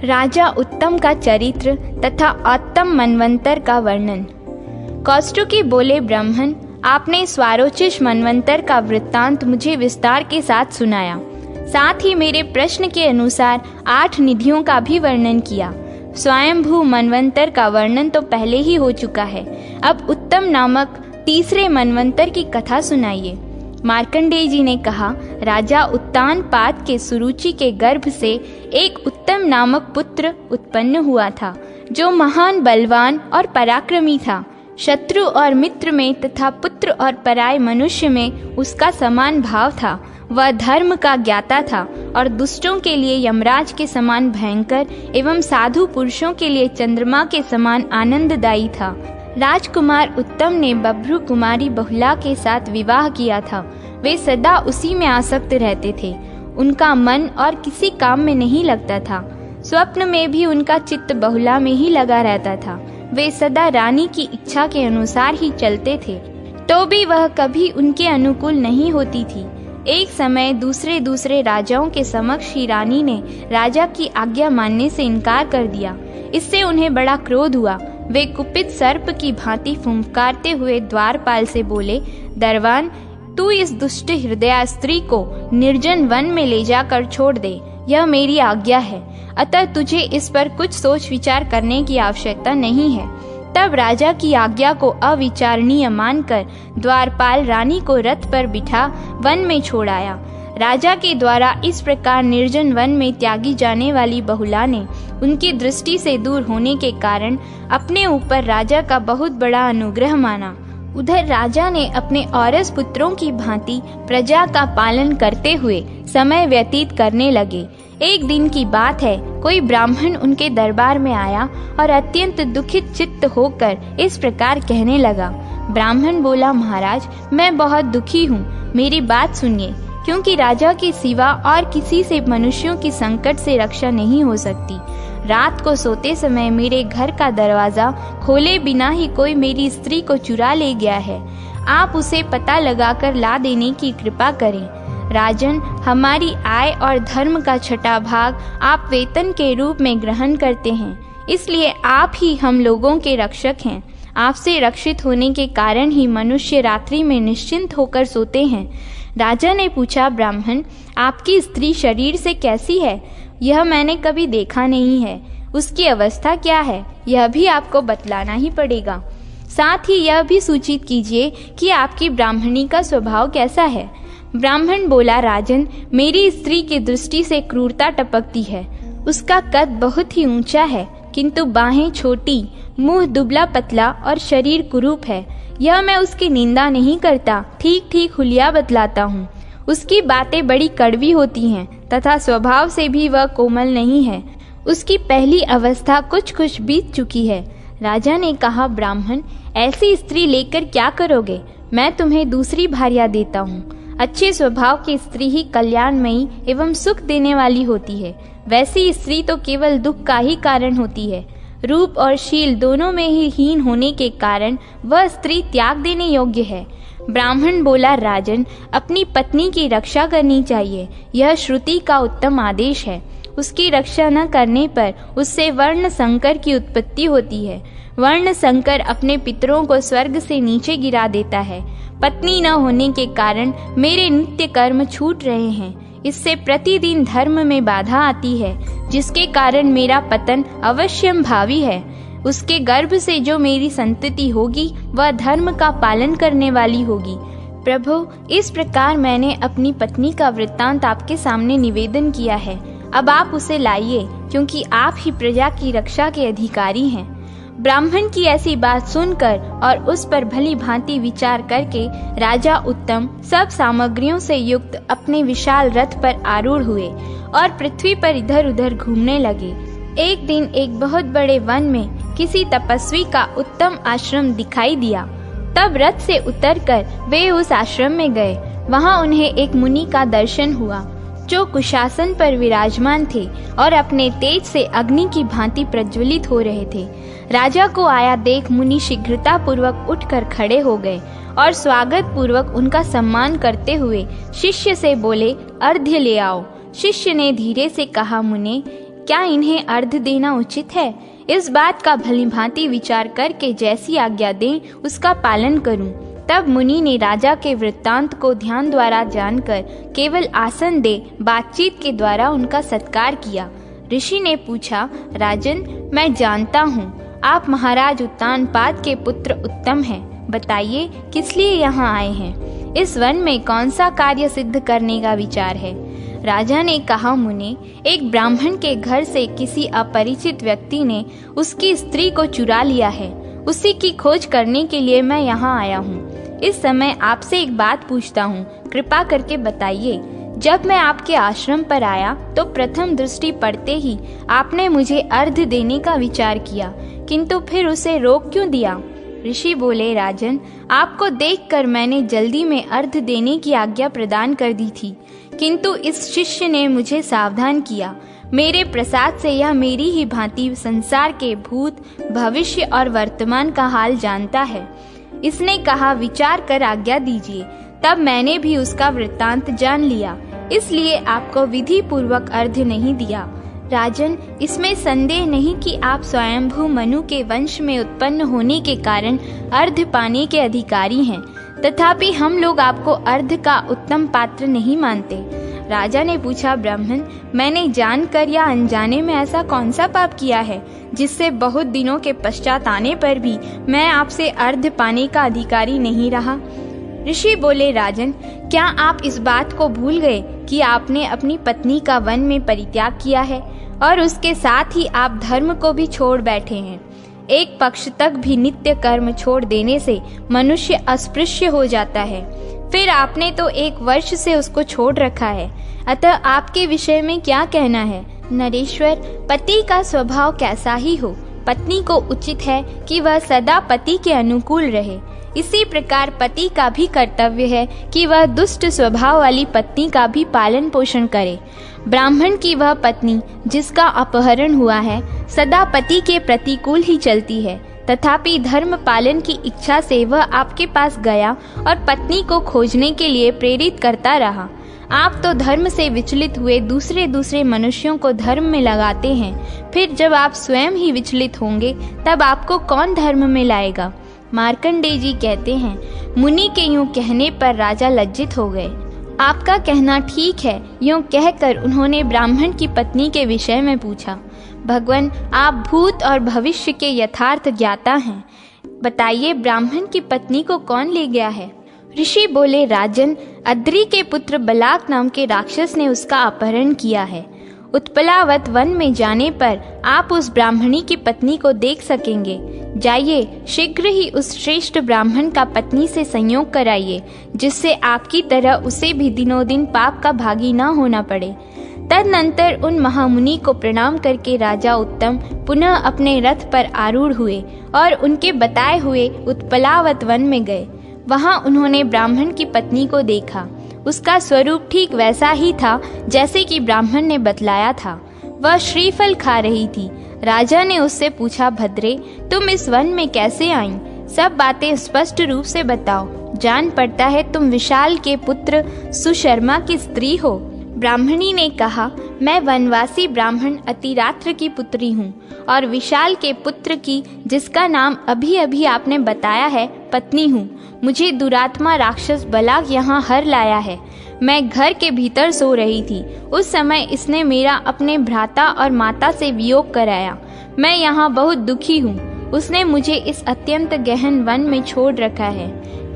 राजा उत्तम का चरित्र तथा उत्तम मनवंतर का वर्णन। कौष्टुकी बोले, ब्राह्मण, आपने स्वारोचिष मनवंतर का वृत्तांत मुझे विस्तार के साथ सुनाया, साथ ही मेरे प्रश्न के अनुसार 8 निधियों का भी वर्णन किया। स्वयंभू मनवंतर का वर्णन तो पहले ही हो चुका है, अब उत्तम नामक तीसरे मनवंतर की कथा सुनाइए। मार्कंडेय जी ने कहा, राजा उत्तानपाद के सुरुचि के गर्भ से एक उत्तम नामक पुत्र उत्पन्न हुआ था, जो महान बलवान और पराक्रमी था। शत्रु और मित्र में तथा पुत्र और पराय मनुष्य में उसका समान भाव था। वह धर्म का ज्ञाता था और दुष्टों के लिए यमराज के समान भयंकर एवं साधु पुरुषों के लिए चंद्रमा के समान आनंददायी था। राजकुमार उत्तम ने बभ्रू कुमारी बहुला के साथ विवाह किया था। वे सदा उसी में आसक्त रहते थे। उनका मन और किसी काम में नहीं लगता था। स्वप्न में भी उनका चित्त बहुला में ही लगा रहता था। वे सदा रानी की इच्छा के अनुसार ही चलते थे, तो भी वह कभी उनके अनुकूल नहीं होती थी। एक समय दूसरे राजाओं के समक्ष ही रानी ने राजा की आज्ञा मानने से इनकार कर दिया। इससे उन्हें बड़ा क्रोध हुआ। वे कुपित सर्प की भांति फुंकारते हुए द्वारपाल से बोले, दरवान, तू इस दुष्ट हृदया स्त्री को निर्जन वन में ले जाकर छोड़ दे, यह मेरी आज्ञा है। अतः तुझे इस पर कुछ सोच विचार करने की आवश्यकता नहीं है। तब राजा की आज्ञा को अविचारणीय मानकर द्वारपाल रानी को रथ पर बिठा वन में छोड़ आया। राजा के द्वारा इस प्रकार निर्जन वन में त्यागी जाने वाली बहुला ने उनकी दृष्टि से दूर होने के कारण अपने ऊपर राजा का बहुत बड़ा अनुग्रह माना। उधर राजा ने अपने औरस पुत्रों की भांति प्रजा का पालन करते हुए समय व्यतीत करने लगे। एक दिन की बात है, कोई ब्राह्मण उनके दरबार में आया और अत्यंत दुखित चित्त होकर इस प्रकार कहने लगा। ब्राह्मण बोला, महाराज, मैं बहुत दुखी हूँ, मेरी बात सुनिए। क्योंकि राजा के सिवा और किसी से मनुष्यों की संकट से रक्षा नहीं हो सकती। रात को सोते समय मेरे घर का दरवाजा खोले बिना ही कोई मेरी स्त्री को चुरा ले गया है। आप उसे पता लगाकर ला देने की कृपा करें। राजन, हमारी आय और धर्म का 6वां भाग आप वेतन के रूप में ग्रहण करते हैं, इसलिए आप ही हम लोगों के रक्षक हैं। आपसे रक्षित होने के कारण ही मनुष्य रात्रि में निश्चिंत होकर सोते हैं। राजा ने पूछा, ब्राह्मण, आपकी स्त्री शरीर से कैसी है? यह मैंने कभी देखा नहीं है। उसकी अवस्था क्या है, यह भी आपको बतलाना ही पड़ेगा। साथ ही यह भी सूचित कीजिए कि आपकी ब्राह्मणी का स्वभाव कैसा है। ब्राह्मण बोला, राजन, मेरी स्त्री की दृष्टि से क्रूरता टपकती है। उसका कद बहुत ही ऊंचा है, किंतु बाहें छोटी, मुंह दुबला पतला और शरीर कुरूप है। यह मैं उसकी निंदा नहीं करता, ठीक ठीक हुलिया बतलाता हूँ। उसकी बातें बड़ी कड़वी होती हैं तथा स्वभाव से भी वह कोमल नहीं है। उसकी पहली अवस्था कुछ बीत चुकी है। राजा ने कहा, ब्राह्मण, ऐसी स्त्री लेकर क्या करोगे? मैं तुम्हें दूसरी भार्या देता हूँ। अच्छे स्वभाव की स्त्री ही कल्याणमयी एवं सुख देने वाली होती है। वैसी स्त्री तो केवल दुख का ही कारण होती है। रूप और शील दोनों में ही हीन होने के कारण वह स्त्री त्याग देने योग्य है। ब्राह्मण बोला, राजन, अपनी पत्नी की रक्षा करनी चाहिए, यह श्रुति का उत्तम आदेश है। उसकी रक्षा न करने पर उससे वर्ण संकर की उत्पत्ति होती है। वर्ण संकर अपने पितरों को स्वर्ग से नीचे गिरा देता है। पत्नी न होने के कारण मेरे नित्य कर्म छूट रहे हैं। इससे प्रतिदिन धर्म में बाधा आती है, जिसके कारण मेरा पतन अवश्यम भावी है। उसके गर्भ से जो मेरी संतति होगी वह धर्म का पालन करने वाली होगी। प्रभु, इस प्रकार मैंने अपनी पत्नी का वृत्तांत आपके सामने निवेदन किया है। अब आप उसे लाइए, क्योंकि आप ही प्रजा की रक्षा के अधिकारी हैं। ब्राह्मण की ऐसी बात सुनकर और उस पर भली भांति विचार करके राजा उत्तम सब सामग्रियों से युक्त अपने विशाल रथ पर आरूढ़ हुए और पृथ्वी पर इधर उधर घूमने लगे। एक दिन एक बहुत बड़े वन में किसी तपस्वी का उत्तम आश्रम दिखाई दिया। तब रथ से उतरकर वे उस आश्रम में गए। वहां उन्हें एक मुनि का दर्शन हुआ, जो कुशासन पर विराजमान थे और अपने तेज से अग्नि की भांति प्रज्वलित हो रहे थे। राजा को आया देख मुनि शीघ्रता पूर्वक उठकर खड़े हो गए और स्वागत पूर्वक उनका सम्मान करते हुए शिष्य से बोले, अर्घ्य ले आओ। शिष्य ने धीरे से कहा, मुने, क्या इन्हें अर्घ देना उचित है? इस बात का भलीभांति विचार करके जैसी आज्ञा दें उसका पालन करूं। तब मुनि ने राजा के वृत्तांत को ध्यान द्वारा जानकर केवल आसन दे बातचीत के द्वारा उनका सत्कार किया। ऋषि ने पूछा, राजन, मैं जानता हूँ आप महाराज उत्तानपाद के पुत्र उत्तम हैं। बताइए किस लिए यहाँ आए हैं? इस वन में कौन सा कार्य सिद्ध करने का विचार है? राजा ने कहा, मुने, एक ब्राह्मण के घर से किसी अपरिचित व्यक्ति ने उसकी स्त्री को चुरा लिया है। उसी की खोज करने के लिए मैं यहाँ आया हूँ। इस समय आपसे एक बात पूछता हूँ, कृपा करके बताइए। जब मैं आपके आश्रम पर आया तो प्रथम दृष्टि पड़ते ही आपने मुझे अर्घ देने का विचार किया, किंतु फिर उसे रोक क्यों दिया? ऋषि बोले, राजन, आपको देखकर मैंने जल्दी में अर्घ देने की आज्ञा प्रदान कर दी थी, किंतु इस शिष्य ने मुझे सावधान किया। मेरे प्रसाद से यह मेरी ही भांति संसार के भूत, भविष्य और वर्तमान का हाल जानता है। इसने कहा, विचार कर आज्ञा दीजिए। तब मैंने भी उसका वृत्तांत जान लिया, इसलिए आपको विधि पूर्वक अर्घ नहीं दिया। राजन, इसमें संदेह नहीं कि आप स्वयंभू मनु के वंश में उत्पन्न होने के कारण अर्घ पाने के अधिकारी हैं, तथापि हम लोग आपको अर्घ का उत्तम पात्र नहीं मानते। राजा ने पूछा, ब्राह्मण, मैंने जानकर या अनजाने में ऐसा कौन सा पाप किया है जिससे बहुत दिनों के पश्चात आने पर भी मैं आपसे अर्घ पाने का अधिकारी नहीं रहा? ऋषि बोले, राजन, क्या आप इस बात को भूल गए कि आपने अपनी पत्नी का वन में परित्याग किया है और उसके साथ ही आप धर्म को भी छोड़ बैठे हैं? एक पक्ष तक भी नित्य कर्म छोड़ देने से मनुष्य अस्पृश्य हो जाता है। फिर आपने तो 1 वर्ष से उसको छोड़ रखा है, अतः आपके विषय में क्या कहना है? नरेश्वर, पति का स्वभाव कैसा ही हो, पत्नी को उचित है कि वह सदा पति के अनुकूल रहे। इसी प्रकार पति का भी कर्तव्य है कि वह दुष्ट स्वभाव वाली पत्नी का भी पालन पोषण करे। ब्राह्मण की वह पत्नी जिसका अपहरण हुआ है सदा पति के प्रतिकूल ही चलती है, तथापि धर्म पालन की इच्छा से वह आपके पास गया और पत्नी को खोजने के लिए प्रेरित करता रहा। आप तो धर्म से विचलित हुए दूसरे मनुष्यों को धर्म में लगाते हैं, फिर जब आप स्वयं ही विचलित होंगे तब आपको कौन धर्म में लाएगा? मार्कंडेय जी कहते हैं, मुनि के यूं कहने पर राजा लज्जित हो गए। आपका कहना ठीक है, यूं कहकर उन्होंने ब्राह्मण की पत्नी के विषय में पूछा। भगवान, आप भूत और भविष्य के यथार्थ ज्ञाता हैं, बताइए ब्राह्मण की पत्नी को कौन ले गया है? ऋषि बोले, राजन, अद्रि के पुत्र बलाक नाम के राक्षस ने उसका अपहरण किया है। उत्पलावत वन में जाने पर आप उस ब्राह्मणी की पत्नी को देख सकेंगे। जाइए, शीघ्र ही उस श्रेष्ठ ब्राह्मण का पत्नी से संयोग कराइए, जिससे आपकी तरह उसे भी दिनों दिन पाप का भागी न होना पड़े। तदनंतर उन महामुनि को प्रणाम करके राजा उत्तम पुनः अपने रथ पर आरूढ़ हुए और उनके बताए हुए उत्पलावत वन में गए। वहां उन्होंने ब्राह्मण की पत्नी को देखा। उसका स्वरूप ठीक वैसा ही था जैसे कि ब्राह्मण ने बतलाया था। वह श्रीफल खा रही थी। राजा ने उससे पूछा, भद्रे, तुम इस वन में कैसे आईं? सब बातें स्पष्ट रूप से बताओ। जान पड़ता है तुम विशाल के पुत्र सुशर्मा की स्त्री हो। ब्राह्मणी ने कहा, मैं वनवासी ब्राह्मण अतिरात्र की पुत्री हूँ और विशाल के पुत्र की, जिसका नाम अभी अभी आपने बताया है, पत्नी हूँ। मुझे दुरात्मा राक्षस बलाक यहाँ हर लाया है। मैं घर के भीतर सो रही थी। उस समय इसने मेरा अपने भ्राता और माता से वियोग कराया। मैं यहाँ बहुत दुखी हूँ। उसने मुझे इस अत्यंत गहन वन में छोड़ रखा है।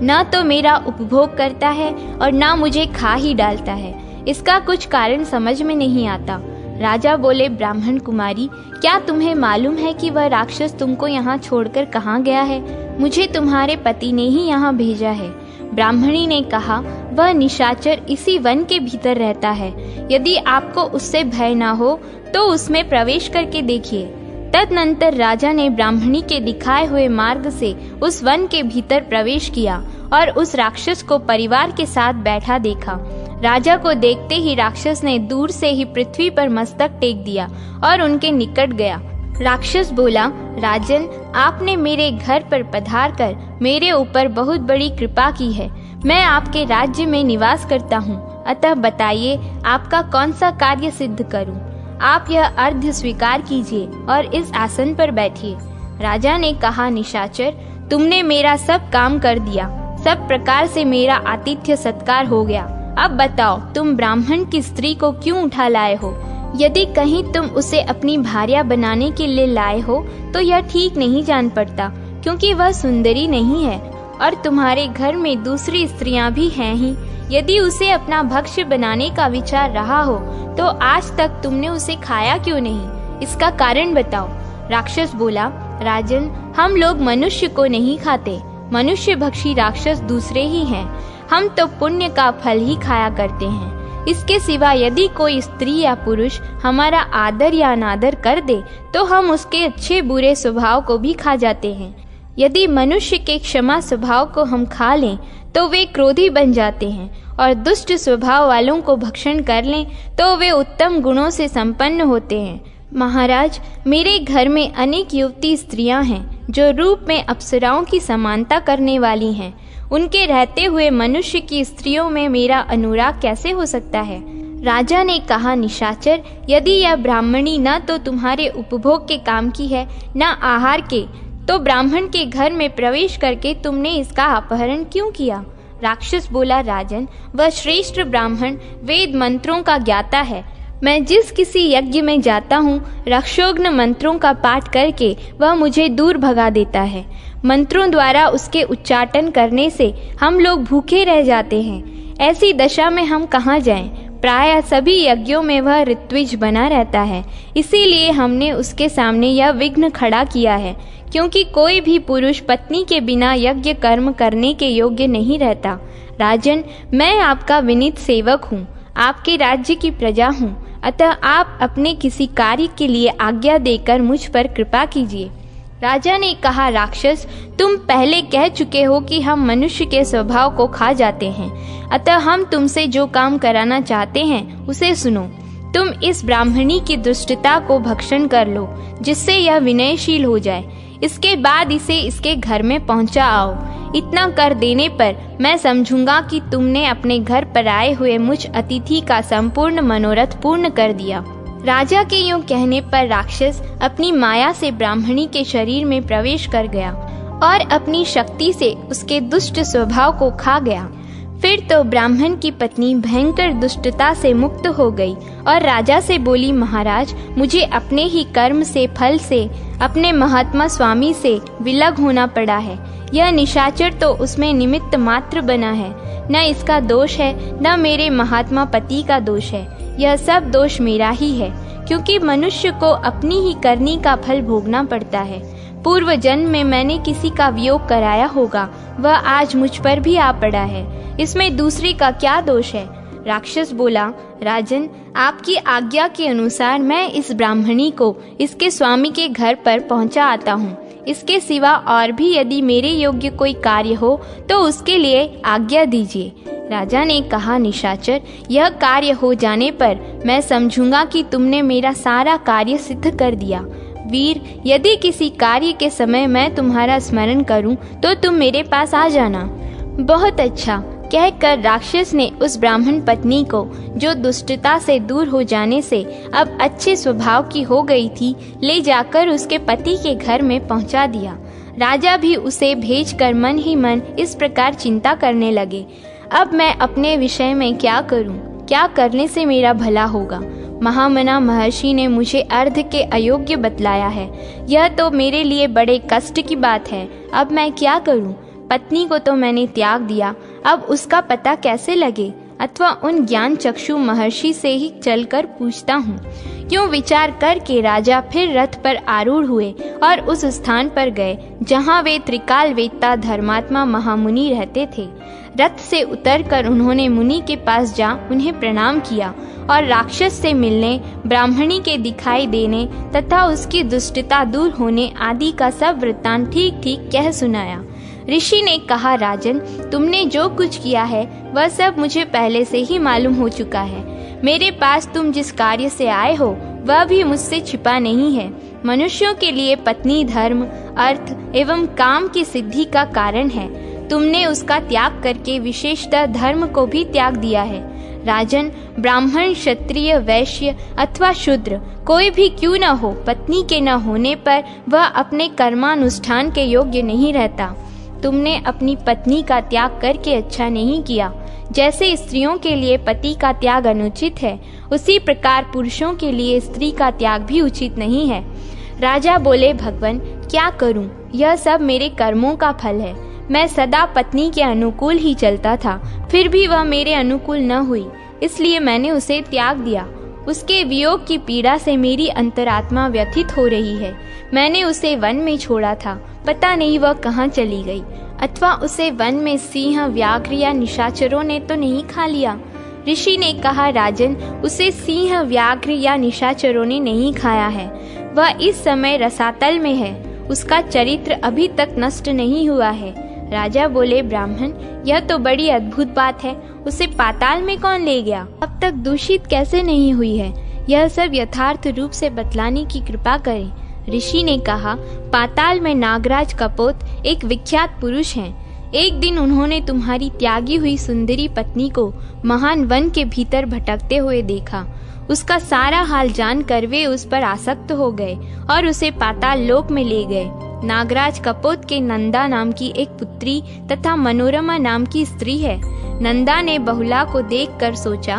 न तो मेरा उपभोग करता है और न मुझे खा ही डालता है। इसका कुछ कारण समझ में नहीं आता। राजा बोले, ब्राह्मण कुमारी, क्या तुम्हें मालूम है कि वह राक्षस तुमको यहाँ छोड़कर कहाँ गया है? मुझे तुम्हारे पति ने ही यहाँ भेजा है। ब्राह्मणी ने कहा, वह निशाचर इसी वन के भीतर रहता है। यदि आपको उससे भय ना हो तो उसमें प्रवेश करके देखिए। तदनंतर राजा ने ब्राह्मणी के दिखाए हुए मार्ग से उस वन के भीतर प्रवेश किया और उस राक्षस को परिवार के साथ बैठा देखा। राजा को देखते ही राक्षस ने दूर से ही पृथ्वी पर मस्तक टेक दिया और उनके निकट गया। राक्षस बोला, राजन, आपने मेरे घर पर पधार कर मेरे ऊपर बहुत बड़ी कृपा की है। मैं आपके राज्य में निवास करता हूँ, अतः बताइए आपका कौन सा कार्य सिद्ध करूँ? आप यह अर्घ्य स्वीकार कीजिए और इस आसन पर बैठिए। राजा ने कहा, निशाचर, तुमने मेरा सब काम कर दिया, सब प्रकार से मेरा आतिथ्य सत्कार हो गया। अब बताओ, तुम ब्राह्मण की स्त्री को क्यों उठा लाए हो? यदि कहीं तुम उसे अपनी भार्या बनाने के लिए लाए हो तो यह ठीक नहीं जान पड़ता, क्योंकि वह सुंदरी नहीं है और तुम्हारे घर में दूसरी स्त्रियां भी हैं ही। यदि उसे अपना भक्ष्य बनाने का विचार रहा हो तो आज तक तुमने उसे खाया क्यों नहीं? इसका कारण बताओ। राक्षस बोला, राजन, हम लोग मनुष्य को नहीं खाते, मनुष्य भक्षी राक्षस दूसरे ही हैं। हम तो पुण्य का फल ही खाया करते हैं। इसके सिवा यदि कोई स्त्री या पुरुष हमारा आदर या अनादर कर दे तो हम उसके अच्छे बुरे स्वभाव को भी खा जाते हैं। यदि मनुष्य के क्षमा स्वभाव को हम खा लें तो वे क्रोधी बन जाते हैं, और दुष्ट स्वभाव वालों को भक्षण कर लें तो वे उत्तम गुणों से संपन्न होते हैं। महाराज, मेरे घर में अनेक युवती स्त्रियां हैं जो रूप में अप्सराओं की समानता करने वाली हैं। उनके रहते हुए मनुष्य की स्त्रियों में मेरा अनुराग कैसे हो सकता है? राजा ने कहा, निशाचर, यदि यह ब्राह्मणी न तो तुम्हारे उपभोग के काम की है न आहार के, तो ब्राह्मण के घर में प्रवेश करके तुमने इसका अपहरण क्यों किया? राक्षस बोला, राजन, वह श्रेष्ठ ब्राह्मण वेद मंत्रों का ज्ञाता है। मैं जिस किसी यज्ञ में जाता हूँ, रक्षोग्न मंत्रों का पाठ करके वह मुझे दूर भगा देता है। मंत्रों द्वारा उसके उच्चाटन करने से हम लोग भूखे रह जाते हैं। ऐसी दशा में हम कहाँ जाएं? प्रायः सभी यज्ञों में वह ऋत्विज बना रहता है। इसीलिए हमने उसके सामने यह विघ्न खड़ा किया है, क्योंकि कोई भी पुरुष पत्नी के बिना यज्ञ कर्म करने के योग्य नहीं रहता। राजन, मैं आपका विनीत सेवक हूँ, आपके राज्य की प्रजा हूँ, अतः आप अपने किसी कार्य के लिए आज्ञा देकर मुझ पर कृपा कीजिए। राजा ने कहा, राक्षस, तुम पहले कह चुके हो कि हम मनुष्य के स्वभाव को खा जाते हैं, अतः हम तुमसे जो काम कराना चाहते हैं उसे सुनो। तुम इस ब्राह्मणी की दुष्टता को भक्षण कर लो, जिससे यह विनयशील हो जाए। इसके बाद इसे इसके घर में पहुंचा आओ। इतना कर देने पर मैं समझूंगा कि तुमने अपने घर पर आए हुए मुझ अतिथि का संपूर्ण मनोरथ पूर्ण कर दिया। राजा के यूं कहने पर राक्षस अपनी माया से ब्राह्मणी के शरीर में प्रवेश कर गया और अपनी शक्ति से उसके दुष्ट स्वभाव को खा गया। फिर तो ब्राह्मण की पत्नी भयंकर दुष्टता से मुक्त हो गई और राजा से बोली, महाराज, मुझे अपने ही कर्म से, फल से, अपने महात्मा स्वामी से विलग होना पड़ा है। यह निशाचर तो उसमें निमित्त मात्र बना है, न इसका दोष है न मेरे महात्मा पति का दोष है। यह सब दोष मेरा ही है, क्योंकि मनुष्य को अपनी ही करनी का फल भोगना पड़ता है। पूर्व जन्म में मैंने किसी का वियोग कराया होगा, वह आज मुझ पर भी आ पड़ा है। इसमें दूसरे का क्या दोष है? राक्षस बोला, राजन, आपकी आज्ञा के अनुसार मैं इस ब्राह्मणी को इसके स्वामी के घर पर पहुंचा आता हूँ। इसके सिवा और भी यदि मेरे योग्य कोई कार्य हो तो उसके लिए आज्ञा दीजिए। राजा ने कहा, निशाचर, यह कार्य हो जाने पर मैं समझूंगा कि तुमने मेरा सारा कार्य सिद्ध कर दिया। वीर, यदि किसी कार्य के समय मैं तुम्हारा स्मरण करूं तो तुम मेरे पास आ जाना। बहुत अच्छा, कहकर राक्षस ने उस ब्राह्मण पत्नी को, जो दुष्टता से दूर हो जाने से अब अच्छे स्वभाव की हो गई थी, ले जाकर उसके पति के घर में पहुंचा दिया। राजा भी उसे भेजकर मन ही मन इस प्रकार चिंता करने लगे, अब मैं अपने विषय में क्या करूं? क्या करने से मेरा भला होगा? महामना महर्षि ने मुझे अर्ध के अयोग्य बतलाया है। यह तो मेरे लिए बड़े कष्ट की बात है। अब मैं क्या करूं? पत्नी को तो मैंने त्याग दिया, अब उसका पता कैसे लगे? अथवा उन ज्ञान चक्षु महर्षि से ही चलकर पूछता हूँ। यूं विचार करके राजा फिर रथ पर आरूढ़ हुए और उस स्थान पर गए जहाँ वे त्रिकाल वेत्ता धर्मात्मा महामुनि रहते थे। रथ से उतरकर उन्होंने मुनि के पास जा उन्हें प्रणाम किया और राक्षस से मिलने, ब्राह्मणी के दिखाई देने तथा उसकी दुष्टता दूर होने आदि का सब वृत्तांत ठीक ठीक कह सुनाया। ऋषि ने कहा, राजन, तुमने जो कुछ किया है वह सब मुझे पहले से ही मालूम हो चुका है। मेरे पास तुम जिस कार्य से आए हो वह भी मुझसे छिपा नहीं है। मनुष्यों के लिए पत्नी धर्म, अर्थ एवं काम की सिद्धि का कारण है। तुमने उसका त्याग करके विशेषतः धर्म को भी त्याग दिया है। राजन, ब्राह्मण, क्षत्रिय, वैश्य अथवा शूद्र कोई भी क्यों न हो, पत्नी के न होने पर वह अपने कर्मानुष्ठान के योग्य नहीं रहता। तुमने अपनी पत्नी का त्याग करके अच्छा नहीं किया। जैसे स्त्रियों के लिए पति का त्याग अनुचित है, उसी प्रकार पुरुषों के लिए स्त्री का त्याग भी उचित नहीं है। राजा बोले, भगवान, क्या करूं? यह सब मेरे कर्मों का फल है। मैं सदा पत्नी के अनुकूल ही चलता था, फिर भी वह मेरे अनुकूल न हुई, इसलिए मैंने उसे त्याग दिया। उसके वियोग की पीड़ा से मेरी अंतरात्मा व्यथित हो रही है। मैंने उसे वन में छोड़ा था, पता नहीं वह कहाँ चली गई, अथवा उसे वन में सिंह, व्याघ्र या निशाचरों ने तो नहीं खा लिया। ऋषि ने कहा, राजन, उसे सिंह, व्याघ्र या निशाचरों ने नहीं खाया है। वह इस समय रसातल में है, उसका चरित्र अभी तक नष्ट नहीं हुआ है। राजा बोले, ब्राह्मण, यह तो बड़ी अद्भुत बात है। उसे पाताल में कौन ले गया? अब तक दूषित कैसे नहीं हुई है? यह सब यथार्थ रूप से बतलाने की कृपा करें। ऋषि ने कहा, पाताल में नागराज कपोत एक विख्यात पुरुष हैं। एक दिन उन्होंने तुम्हारी त्यागी हुई सुंदरी पत्नी को महान वन के भीतर भटकते हुए देखा। उसका सारा हाल जानकर वे उस पर आसक्त हो गए और उसे पाताल लोक में ले गए। नागराज कपोत के नंदा नाम की एक पुत्री तथा मनोरमा नाम की स्त्री है। नंदा ने बहुला को देखकर सोचा,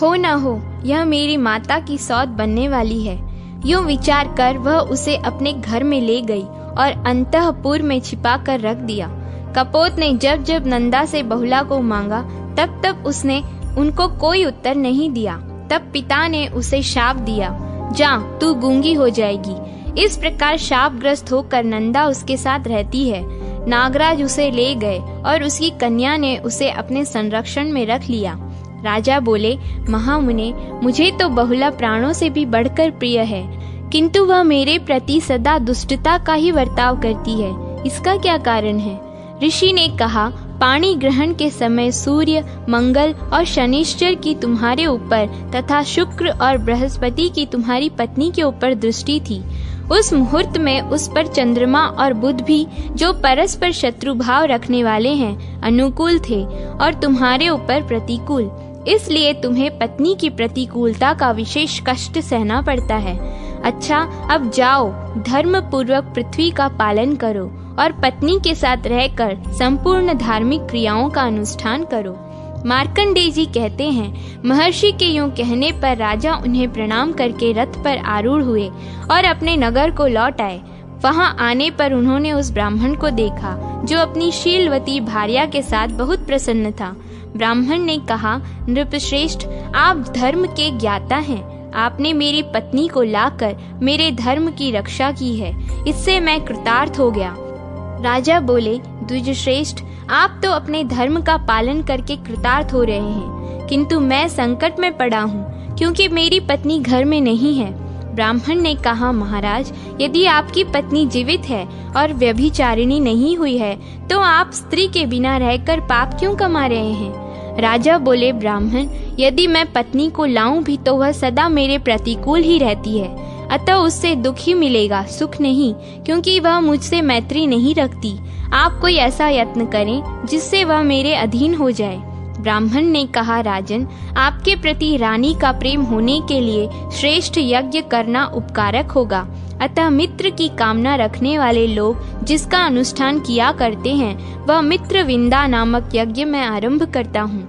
हो न हो यह मेरी माता की सौत बनने वाली है। यूं विचार कर वह उसे अपने घर में ले गई और अंतःपुर में छिपा कर रख दिया। कपोत ने जब जब नंदा से बहुला को मांगा, तब तब उसने उनको कोई उत्तर नहीं दिया। तब पिता ने उसे शाप दिया, जा तू गूंगी हो जाएगी। इस प्रकार शापग्रस्त होकर नंदा उसके साथ रहती है। नागराज उसे ले गए और उसकी कन्या ने उसे अपने संरक्षण में रख लिया। राजा बोले, महामुने, मुझे तो बहुला प्राणों से भी बढ़कर प्रिय है, किंतु वह मेरे प्रति सदा दुष्टता का ही वर्ताव करती है। इसका क्या कारण है? ऋषि ने कहा, पाणी ग्रहण के समय सूर्य, मंगल और शनिश्चर की तुम्हारे ऊपर तथा शुक्र और बृहस्पति की तुम्हारी पत्नी के ऊपर दृष्टि थी। उस मुहूर्त में उस पर चंद्रमा और बुध भी, जो परस्पर शत्रु भाव रखने वाले हैं, अनुकूल थे और तुम्हारे ऊपर प्रतिकूल। इसलिए तुम्हें पत्नी की प्रतिकूलता का विशेष कष्ट सहना पड़ता है। अच्छा, अब जाओ, धर्म पूर्वक पृथ्वी का पालन करो और पत्नी के साथ रहकर संपूर्ण धार्मिक क्रियाओं का अनुष्ठान करो। मार्कंडेय जी कहते हैं, महर्षि के यूं कहने पर राजा उन्हें प्रणाम करके रथ पर आरूढ़ हुए और अपने नगर को लौट आए। वहां आने पर उन्होंने उस ब्राह्मण को देखा जो अपनी शीलवती भार्या के साथ बहुत प्रसन्न था। ब्राह्मण ने कहा, नृपश्रेष्ठ, आप धर्म के ज्ञाता हैं। आपने मेरी पत्नी को लाकर मेरे धर्म की रक्षा की है, इससे मैं कृतार्थ हो गया। राजा बोले, द्विजश्रेष्ठ, आप तो अपने धर्म का पालन करके कृतार्थ हो रहे हैं, किंतु मैं संकट में पड़ा हूँ, क्योंकि मेरी पत्नी घर में नहीं है। ब्राह्मण ने कहा, महाराज, यदि आपकी पत्नी जीवित है और व्यभिचारिणी नहीं हुई है, तो आप स्त्री के बिना रहकर पाप क्यों कमा रहे हैं? राजा बोले, ब्राह्मण, यदि मैं पत्नी को लाऊं भी तो वह सदा मेरे प्रतिकूल ही रहती है, अतः उससे दुख ही मिलेगा, सुख नहीं, क्योंकि वह मुझसे मैत्री नहीं रखती। आप कोई ऐसा यत्न करें जिससे वह मेरे अधीन हो जाए। ब्राह्मण ने कहा, राजन, आपके प्रति रानी का प्रेम होने के लिए श्रेष्ठ यज्ञ करना उपकारक होगा। अतः मित्र की कामना रखने वाले लोग जिसका अनुष्ठान किया करते हैं, वह मित्रविंदा नामक यज्ञ मैं आरंभ करता हूँ।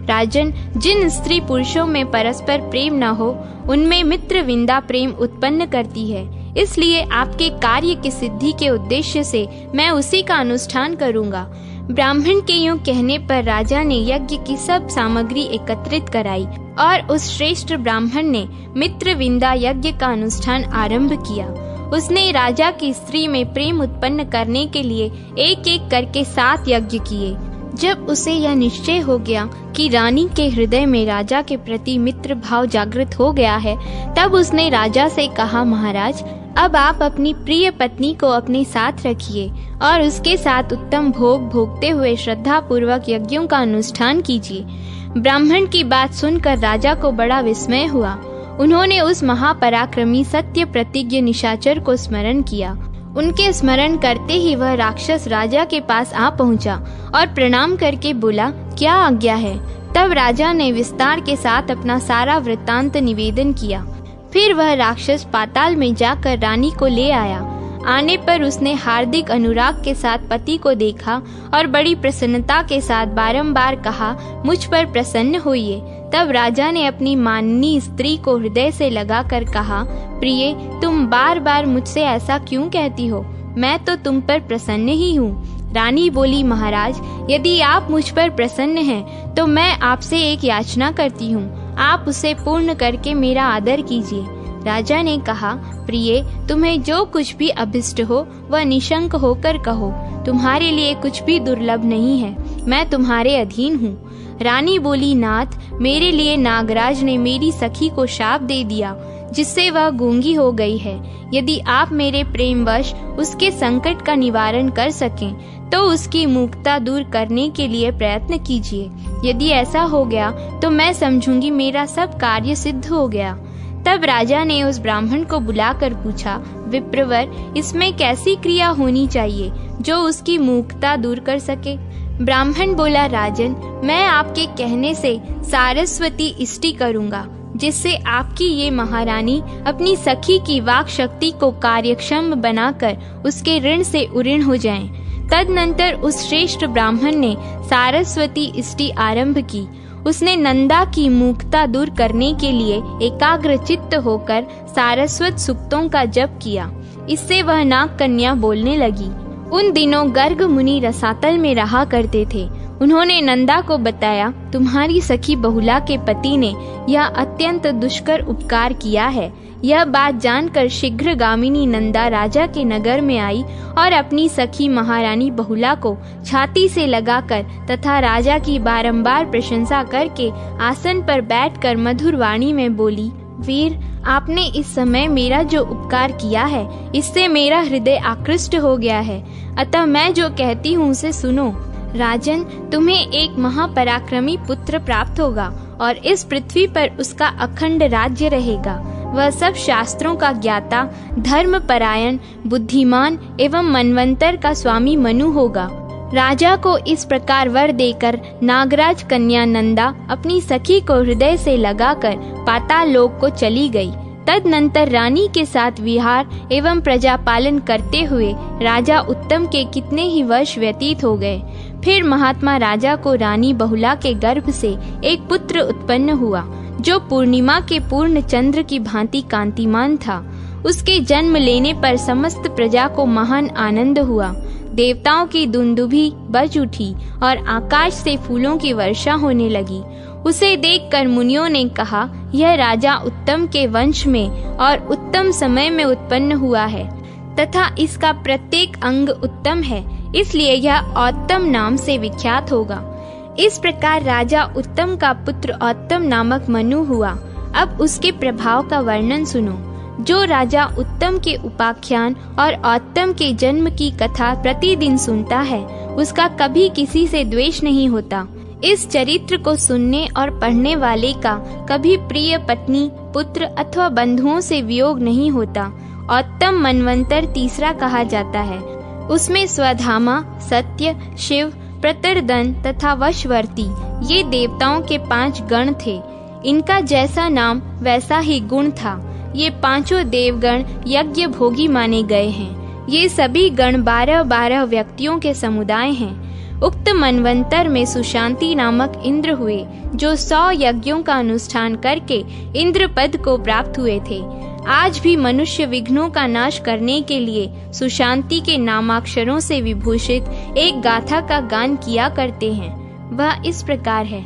राजन, जिन स्त्री पुरुषों में परस्पर प्रेम न हो, उनमें मित्रविंदा प्रेम उत्पन्न करती है। इसलिए आपके कार्य की सिद्धि के उद्देश्य से मैं उसी का अनुष्ठान करूँगा। ब्राह्मण के यूं कहने पर राजा ने यज्ञ की सब सामग्री एकत्रित कराई और उस श्रेष्ठ ब्राह्मण ने मित्रविंदा यज्ञ का अनुष्ठान आरंभ किया। उसने राजा की स्त्री में प्रेम उत्पन्न करने के लिए एक एक करके 7 यज्ञ किए। जब उसे यह निश्चय हो गया कि रानी के हृदय में राजा के प्रति मित्र भाव जागृत हो गया है, तब उसने राजा से कहा, महाराज, अब आप अपनी प्रिय पत्नी को अपने साथ रखिए और उसके साथ उत्तम भोग भोगते हुए श्रद्धा पूर्वक यज्ञों का अनुष्ठान कीजिए। ब्राह्मण की बात सुनकर राजा को बड़ा विस्मय हुआ। उन्होंने उस महापराक्रमी सत्य प्रतिज्ञ निशाचर को स्मरण किया। उनके स्मरण करते ही वह राक्षस राजा के पास आ पहुंचा और प्रणाम करके बोला, क्या आज्ञा है? तब राजा ने विस्तार के साथ अपना सारा वृत्तांत निवेदन किया। फिर वह राक्षस पाताल में जाकर रानी को ले आया। आने पर उसने हार्दिक अनुराग के साथ पति को देखा और बड़ी प्रसन्नता के साथ बारंबार कहा, मुझ पर प्रसन्न होइए। तब राजा ने अपनी माननीय स्त्री को हृदय से लगाकर कहा, प्रिय, तुम बार बार मुझसे ऐसा क्यों कहती हो? मैं तो तुम पर प्रसन्न ही हूँ। रानी बोली, महाराज, यदि आप मुझ पर प्रसन्न हैं, तो मैं आपसे एक याचना करती हूँ। आप उसे पूर्ण करके मेरा आदर कीजिए। राजा ने कहा, प्रिय, तुम्हें जो कुछ भी अभिष्ट हो वह निशंक होकर कहो। तुम्हारे लिए कुछ भी दुर्लभ नहीं है। मैं तुम्हारे अधीन हूँ। रानी बोली, नाथ, मेरे लिए नागराज ने मेरी सखी को शाप दे दिया, जिससे वह गूंगी हो गई है। यदि आप मेरे प्रेमवश उसके संकट का निवारण कर सकें, तो उसकी मूकता दूर करने के लिए प्रयत्न कीजिए। यदि ऐसा हो गया तो मैं समझूंगी मेरा सब कार्य सिद्ध हो गया। तब राजा ने उस ब्राह्मण को बुलाकर पूछा, विप्रवर, इसमें कैसी क्रिया होनी चाहिए जो उसकी मूकता दूर कर सके? ब्राह्मण बोला, राजन, मैं आपके कहने से सारस्वती इष्टि करूंगा, जिससे आपकी ये महारानी अपनी सखी की वाक शक्ति को कार्यक्षम बनाकर उसके ऋण से उऋण हो जाएं। तदनंतर उस श्रेष्ठ ब्राह्मण ने सारस्वती इष्टि आरंभ की। उसने नंदा की मूकता दूर करने के लिए एकाग्र चित्त होकर सारस्वत सूक्तों का जप किया। इससे वह नाग कन्या बोलने लगी। उन दिनों गर्ग मुनि रसातल में रहा करते थे। उन्होंने नंदा को बताया, तुम्हारी सखी बहुला के पति ने यह अत्यंत दुष्कर उपकार किया है। यह बात जानकर शीघ्रगामिनी नंदा राजा के नगर में आई और अपनी सखी महारानी बहुला को छाती से लगाकर तथा राजा की बारंबार प्रशंसा करके आसन पर बैठकर मधुर वाणी में बोली, वीर, आपने इस समय मेरा जो उपकार किया है, इससे मेरा हृदय आकृष्ट हो गया है। अतः मैं जो कहती हूँ उसे सुनो। राजन, तुम्हें एक महापराक्रमी पुत्र प्राप्त होगा और इस पृथ्वी पर उसका अखंड राज्य रहेगा। वह सब शास्त्रों का ज्ञाता, धर्मपरायण, बुद्धिमान एवं मनवंतर का स्वामी मनु होगा। राजा को इस प्रकार वर देकर नागराज कन्या नंदा अपनी सखी को हृदय से लगाकर पाताल लोक को चली गई। तदनंतर रानी के साथ विहार एवं प्रजा पालन करते हुए राजा उत्तम के कितने ही वर्ष व्यतीत हो गए। फिर महात्मा राजा को रानी बहुला के गर्भ से एक पुत्र उत्पन्न हुआ, जो पूर्णिमा के पूर्ण चंद्र की भांति कांतिमान था। उसके जन्म लेने पर समस्त प्रजा को महान आनंद हुआ। देवताओं की दुंदुभी बज उठी और आकाश से फूलों की वर्षा होने लगी। उसे देखकर मुनियों ने कहा, यह राजा उत्तम के वंश में और उत्तम समय में उत्पन्न हुआ है तथा इसका प्रत्येक अंग उत्तम है, इसलिए यह औत्तम नाम से विख्यात होगा। इस प्रकार राजा उत्तम का पुत्र औत्तम नामक मनु हुआ। अब उसके प्रभाव का वर्णन सुनो। जो राजा उत्तम के उपाख्यान और औत्तम के जन्म की कथा प्रतिदिन सुनता है, उसका कभी किसी से द्वेष नहीं होता। इस चरित्र को सुनने और पढ़ने वाले का कभी प्रिय पत्नी, पुत्र अथवा बंधुओं से वियोग नहीं होता। औत्तम मनवंतर तीसरा कहा जाता है। उसमें स्वधामा, सत्य, शिव, प्रतरदन तथा वशवर्ती ये देवताओं के 5 गण थे। इनका जैसा नाम वैसा ही गुण था। ये 5 देवगण यज्ञ भोगी माने गए हैं। ये सभी गण 12-12 व्यक्तियों के समुदाय हैं। उक्त मनवंतर में सुशांति नामक इंद्र हुए, जो 100 यज्ञों का अनुष्ठान करके इंद्र पद को प्राप्त हुए थे। आज भी मनुष्य विघ्नों का नाश करने के लिए सुशांति के नामाक्षरों से विभूषित एक गाथा का गान किया करते हैं। वह इस प्रकार है।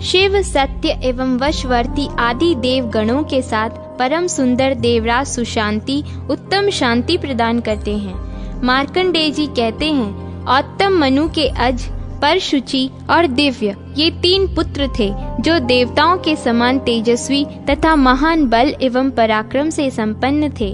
शिव, सत्य एवं वशवर्ती आदि देव गणों के साथ परम सुंदर देवराज सुशांति उत्तम शांति प्रदान करते हैं। मार्कंडेय जी कहते हैं, औत्तम मनु के अज, परशुचि और दिव्य ये 3 पुत्र थे, जो देवताओं के समान तेजस्वी तथा महान बल एवं पराक्रम से संपन्न थे।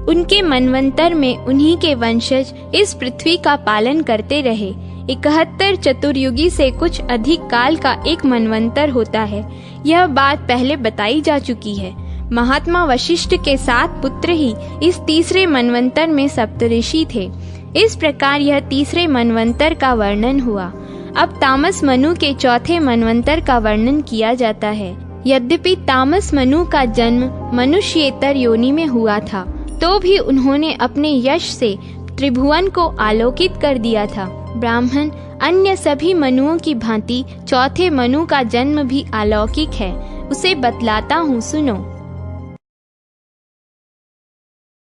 उनके मनवंतर में उन्हीं के वंशज इस पृथ्वी का पालन करते रहे। 71 चतुर्युगी से कुछ अधिक काल का एक मनवंतर होता है। यह बात पहले बताई जा चुकी है। महात्मा वशिष्ठ के 7 पुत्र ही इस तीसरे मनवंतर में सप्तऋषि थे। इस प्रकार यह तीसरे मनवंतर का वर्णन हुआ। अब तामस मनु के चौथे मनवंतर का वर्णन किया जाता है। यद्यपि तामस मनु का जन्म मनुष्येतर योनि में हुआ था, तो भी उन्होंने अपने यश से त्रिभुवन को आलोकित कर दिया था। ब्राह्मण अन्य सभी मनुओं की भांति चौथे मनु का जन्म भी अलौकिक है, उसे बतलाता हूँ, सुनो।